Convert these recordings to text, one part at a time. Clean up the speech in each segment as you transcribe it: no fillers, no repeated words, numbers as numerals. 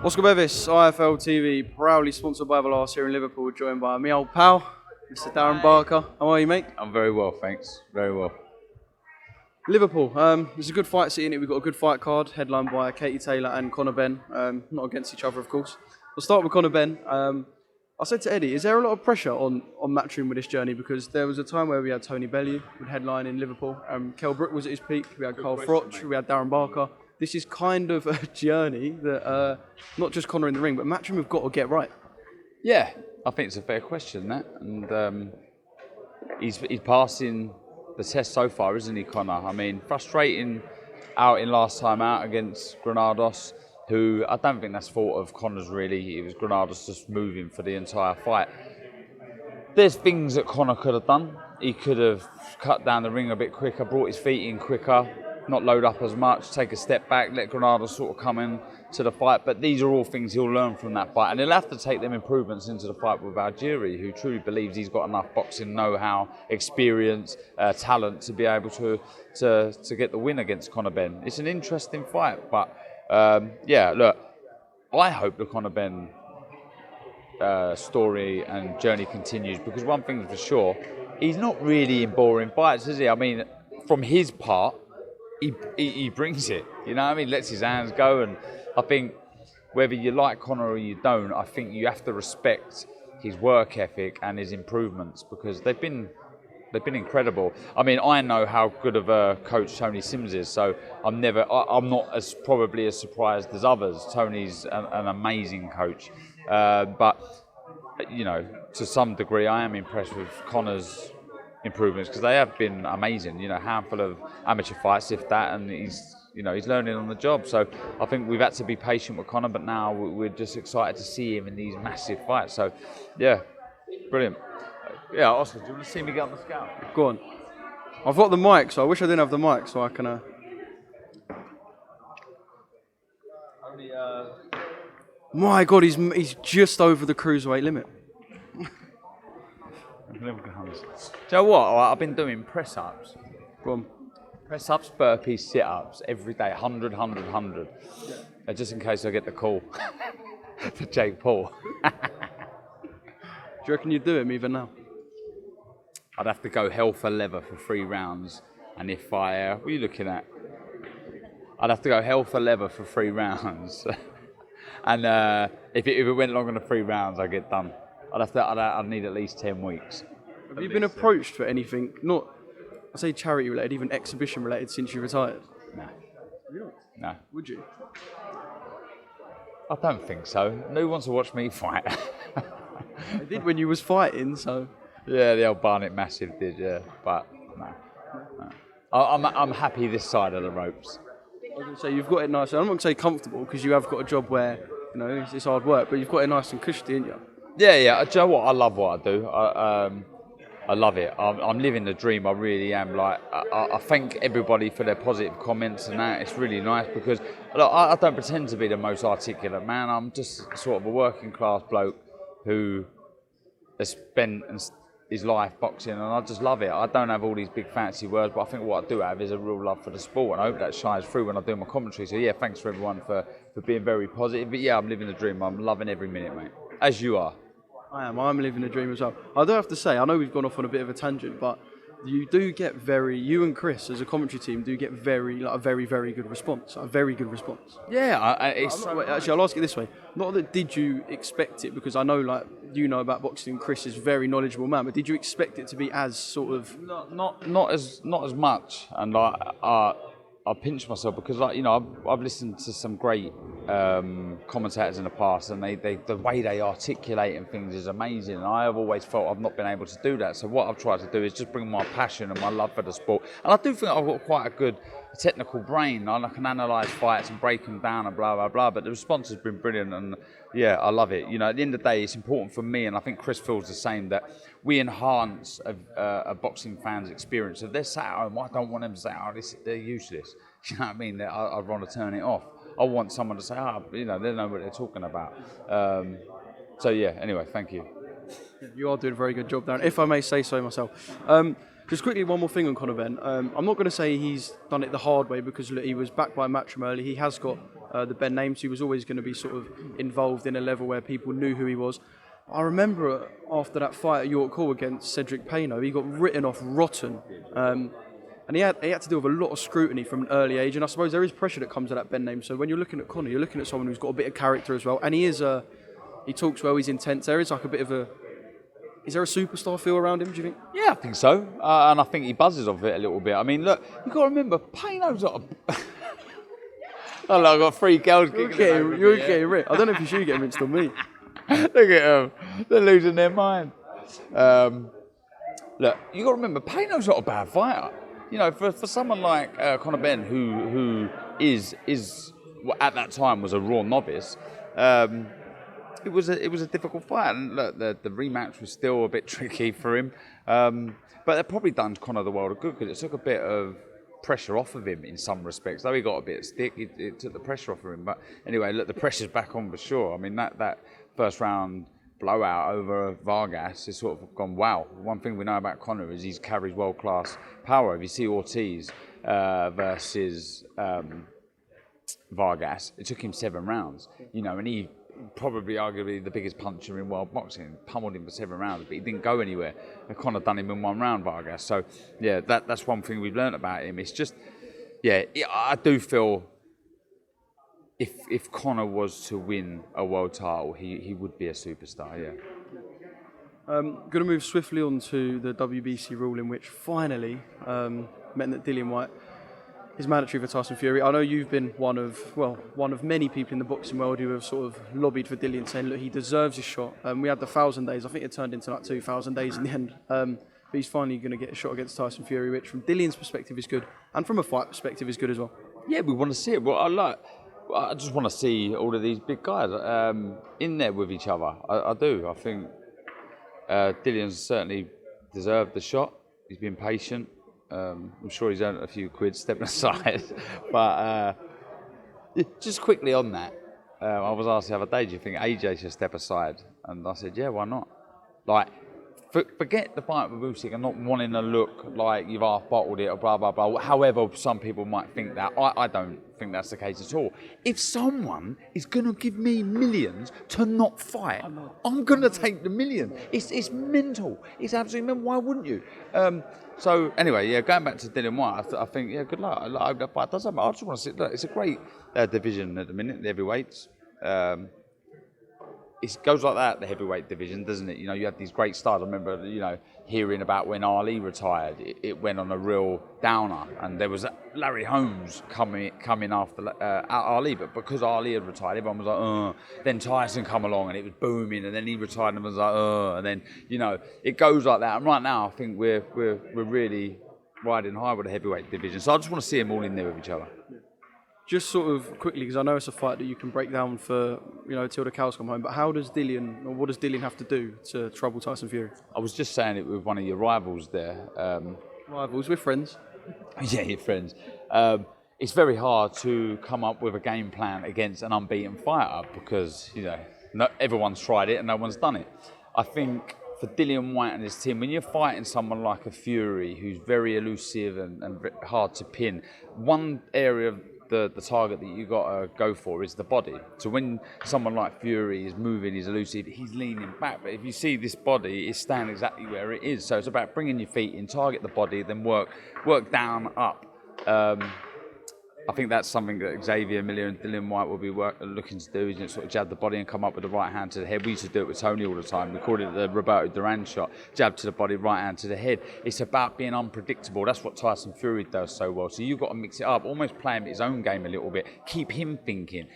Oscar BEVIS, IFL TV, proudly sponsored by BEVIS here in Liverpool, joined by my old pal, Mr. Darren Barker. How are you, mate? I'm very well, thanks. Very well. Liverpool, it's a good fight scene. We've got a good fight card, headlined by Katie Taylor and Conor Benn, not against each other, of course. We'll start with Conor Benn. I said to Eddie, is there a lot of pressure on Matchroom with this journey? Because there was a time where we had Tony Bellew with headline in Liverpool, Kell Brook was at his peak, we had Carl Froch, we had Darren Barker. This is kind of a journey that not just Conor in the ring, but Matchroom have got to get right. Yeah, I think it's a fair question, that. And he's passing the test so far, isn't he, Conor? I mean, frustrating out in last time out against Granados, who I don't think that's fault of Conor's really. It was Granados just moving for the entire fight. There's things that Conor could have done. He could have cut down the ring a bit quicker, brought his feet in quicker, not load up as much, take a step back, let Granados sort of come in to the fight. But these are all things he'll learn from that fight. And he'll have to take them improvements into the fight with Algieri, who truly believes he's got enough boxing know-how, experience, talent to be able to get the win against Conor Benn. It's an interesting fight, but yeah, look, I hope the Conor Benn story and journey continues, because one thing's for sure, he's not really in boring fights, is he? I mean, from his part, he brings it, you know what I mean? Lets his hands go, and I think whether you like Conor or you don't, I think you have to respect his work ethic and his improvements, because they've been incredible. I mean, I know how good of a coach Tony Sims is, so I'm not as probably as surprised as others. Tony's an amazing coach, but you know, to some degree, I am impressed with Conor's improvements, because they have been amazing. You know, a handful of amateur fights, if that, and he's learning on the job. So I think we've had to be patient with Conor, but now we're just excited to see him in these massive fights. So yeah, brilliant. Yeah, Oscar, do you want to see me get on the scout? Go on. I've got the mic, so I wish I didn't have the mic, so I can... My God, he's just over the cruiserweight limit. Do you know what? I've been doing press-ups. Go on. Press-ups, burpees, sit-ups every day, 100, 100, 100. Yeah. Just in case I get the call for Jake Paul. Do you reckon you'd do him even now? I'd have to go hell for leather for 3 rounds. And if what are you looking at? I'd have to go hell for leather for 3 rounds. And if it went longer than 3 rounds, I'd get done. I'd need at least 10 weeks. Have you been approached for anything, not, I say charity related, even exhibition related, since you retired? No. Really? No. Would you? I don't think so. Who wants to watch me fight? I did when you was fighting, so... Yeah, the old Barnet Massive did, yeah. But, no. I'm happy this side of the ropes. I was going to say, you've got it nice. I'm not going to say comfortable, because you have got a job where, you know, it's hard work, but you've got it nice and cushy, haven't you? Yeah. Do you know what? I love what I do. I love it. I'm living the dream. I really am. Like, I thank everybody for their positive comments and that. It's really nice, because look, I don't pretend to be the most articulate man. I'm just sort of a working class bloke who has spent his life boxing, and I just love it. I don't have all these big fancy words, but I think what I do have is a real love for the sport, and I hope that shines through when I do my commentary. So yeah, thanks for everyone for being very positive. But yeah, I'm living the dream. I'm loving every minute, mate. As you are. I am. I'm living the dream as well. I do have to say, I know we've gone off on a bit of a tangent, but you do get you and Chris as a commentary team do get a very, very good response. A very good response. Yeah, actually, I'll ask it this way. Not that did you expect it, because I know, like, you know about boxing, Chris is a very knowledgeable man, but did you expect it to be as sort of... Not as much, and I pinch myself, because, like, you know, I've listened to some great commentators in the past, and the way they articulate and things is amazing, and I have always felt I've not been able to do that. So what I've tried to do is just bring my passion and my love for the sport, and I do think I've got quite a good technical brain. I can analyse fights and break them down and blah blah blah, but the response has been brilliant, and yeah, I love it. You know, at the end of the day, it's important for me, and I think Chris feels the same, that we enhance a boxing fan's experience. If they're sat at home, I don't want them to say, oh, they're useless. You know what I mean? I'd want to turn it off. I want someone to say, you know, they know what they're talking about. So yeah, anyway, thank you. You are doing a very good job, Darren, if I may say so myself. Just quickly, one more thing on Conor Benn. I'm not going to say he's done it the hard way because look, he was backed by Matchroom early. He has got the Benn name, so he was always going to be sort of involved in a level where people knew who he was. I remember after that fight at York Hall against Cedric Payno, he got written off rotten. And he had to deal with a lot of scrutiny from an early age, and I suppose there is pressure that comes with that Benn name. So when you're looking at Conor, you're looking at someone who's got a bit of character as well, and he talks well, he's intense. There is like a bit of is there a superstar feel around him, do you think? Yeah, I think so, and I think he buzzes off it a little bit. I mean, look, you've got to remember, Payno's not a... Oh, look, I've got 3 girls kicking You're getting ripped. I don't know if you should get rinsed on me. Look at them, they're losing their mind. Look, you've got to remember, Payno's not a bad fighter. You know, for someone like Conor Benn, who is well, at that time was a raw novice, it was a difficult fight, and look, the rematch was still a bit tricky for him. But they've probably done Conor the world of good because it took a bit of pressure off of him in some respects. Though he got a bit of stick, it took the pressure off of him. But anyway, look, the pressure's back on for sure. I mean, that first round blowout over Vargas has sort of gone, wow. One thing we know about Conor is he carries world-class power. If you see Ortiz versus Vargas, it took him 7 rounds, you know, and he probably arguably the biggest puncher in world boxing, pummeled him for 7 rounds, but he didn't go anywhere. And Conor done him in 1 round, Vargas. So, yeah, that's one thing we've learned about him. It's just, yeah, I do feel if Conor was to win a world title, he would be a superstar, yeah. Going to move swiftly on to the WBC ruling, which finally meant that Dillian Whyte is mandatory for Tyson Fury. I know you've been one of many people in the boxing world who have sort of lobbied for Dillian, saying, look, he deserves his shot. We had the 1,000 days. I think it turned into like 2,000 days in the end. But he's finally going to get a shot against Tyson Fury, which from Dillian's perspective is good, and from a fight perspective is good as well. Yeah, we want to see it. Well, I just want to see all of these big guys in there with each other. I do. I think Dillian's certainly deserved the shot. He's been patient. I'm sure he's earned a few quid stepping aside. But just quickly on that, I was asked the other day, do you think AJ should step aside? And I said, yeah, why not? Like, forget the fight with Usyk and not wanting to look like you've half-bottled it or blah, blah, blah. However, some people might think that. I don't think that's the case at all. If someone is going to give me millions to not fight, I'm going to take the million. It's mental. It's absolutely mental. Why wouldn't you? So, anyway, yeah, going back to Dillian Whyte, I think, yeah, good luck. I hope that fight does happen. I just want to see, look, it's a great division at the minute, the heavyweights. It goes like that, the heavyweight division, doesn't it? You know, you had these great stars. I remember, you know, hearing about when Ali retired, it went on a real downer, and there was Larry Holmes coming after Ali, but because Ali had retired, everyone was like, Then Tyson come along, and it was booming, and then he retired, and everyone was like, and then, you know, it goes like that. And right now, I think we're really riding high with the heavyweight division. So I just want to see them all in there with each other. Just sort of quickly, because I know it's a fight that you can break down for, you know, till the cows come home, but what does Dillian have to do to trouble Tyson Fury? I was just saying it with one of your rivals there. Rivals? We're friends. Yeah, you're friends. It's very hard to come up with a game plan against an unbeaten fighter because, you know, everyone's tried it and no one's done it. I think for Dillian Whyte and his team, when you're fighting someone like a Fury who's very elusive and hard to pin, one area of the target that you got to go for is the body. So when someone like Fury is moving, he's elusive, he's leaning back. But if you see this body, it's standing exactly where it is. So it's about bringing your feet in, target the body, then work down, up. I think that's something that Xavier Miller and Dillian Whyte will be looking to do, is, you know, sort of jab the body and come up with the right hand to the head. We used to do it with Tony all the time. We called it the Roberto Duran shot. Jab to the body, right hand to the head. It's about being unpredictable. That's what Tyson Fury does so well. So you've got to mix it up, almost play him his own game a little bit. Keep him thinking.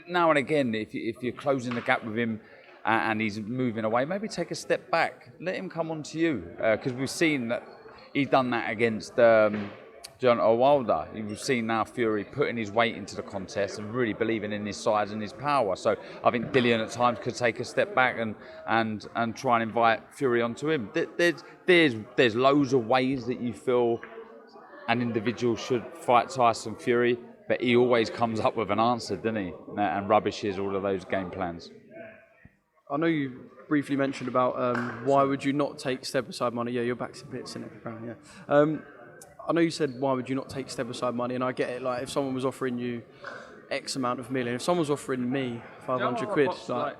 Now and again, if you're closing the gap with him and he's moving away, maybe take a step back. Let him come on to you. Because we've seen that he's done that against John Wilder. You've seen now Fury putting his weight into the contest and really believing in his size and his power. So I think Dillian at times could take a step back and try and invite Fury onto him. There's loads of ways that you feel an individual should fight Tyson Fury, but he always comes up with an answer, doesn't he? And rubbishes all of those game plans. I know you briefly mentioned about why would you not take step-aside money. Yeah, your back's a bit cynical, yeah. I know you said why would you not take step-aside money, and I get it. Like if someone was offering you X amount of million, if someone was offering me 500 quid, like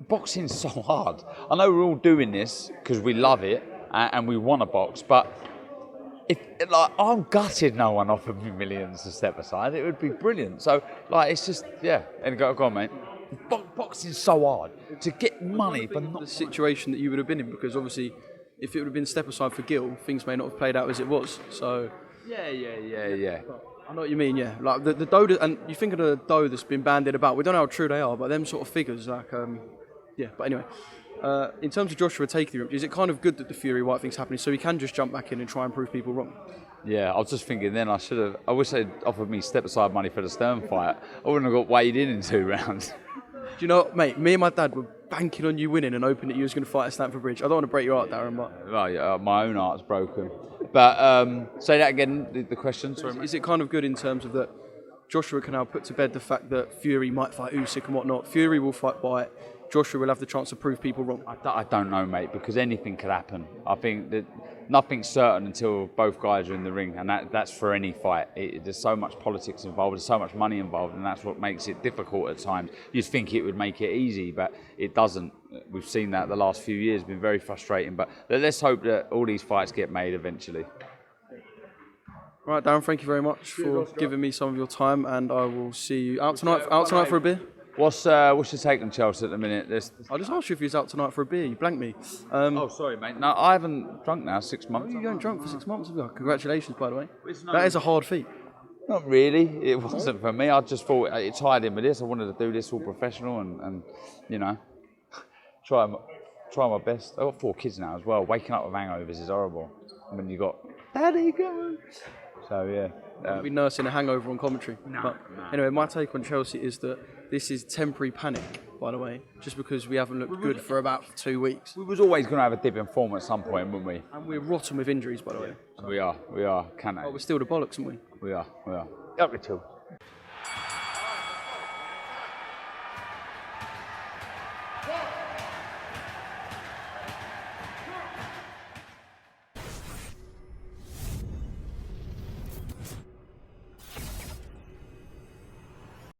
boxing's so hard. I know we're all doing this because we love it and we want to box, but I'm gutted no one offered me millions to step aside. It would be brilliant. So it's just And go on, mate. Boxing's so hard to get money for not the situation that you would have been in, because obviously if it would have been step aside for Gil, things may not have played out as it was. So yeah. I know what you mean, yeah. Like the dough, and you think of the dough that's been bandied about. We don't know how true they are, but them sort of figures, like, yeah. But anyway, in terms of Joshua taking the room, is it kind of good that the Fury-Whyte thing's happening so he can just jump back in and try and prove people wrong? Yeah, I was just thinking then I wish they'd offered me step-aside money for the Stern fight. I wouldn't have got weighed in 2 rounds. Do you know, mate, me and my dad were banking on you winning and hoping that you was going to fight at Stamford Bridge. I don't want to break your heart, Darren, but... Well, yeah, my own heart's broken. But say that again, the question. Sorry, is it kind of good in terms of that Joshua can now put to bed the fact that Fury might fight Usyk and whatnot? Fury will fight Whyte. Joshua will have the chance to prove people wrong. I don't know, mate, because anything could happen. I think that nothing's certain until both guys are in the ring, and that's for any fight. There's so much politics involved, there's so much money involved, and that's what makes it difficult at times. You'd think it would make it easy, but it doesn't. We've seen that the last few years, been very frustrating, but let's hope that all these fights get made eventually. Right, Darren, thank you very much for giving me some of your time, and I will see you out tonight for a beer. What's your take on Chelsea at the minute? I just asked you if he was out tonight for a beer. You blanked me. Oh, sorry, mate. No, I haven't drunk now 6 months. You haven't drunk for 6 months? Congratulations, by the way. That is a hard feat. Not really. It wasn't for me. I just thought it tied in with this. I wanted to do this all professional and you know, try my best. I've got 4 kids now as well. Waking up with hangovers is horrible. When you got Daddy, come on. So yeah. I'll be nursing a hangover on commentary. No. Anyway, my take on Chelsea is that this is temporary panic, by the way, just because we haven't looked good for about 2 weeks. We was always going to have a dip in form at some point, wouldn't we? And we're rotten with injuries, by the way. We are. Can't. But we're still the bollocks, aren't we? We are. Up the two.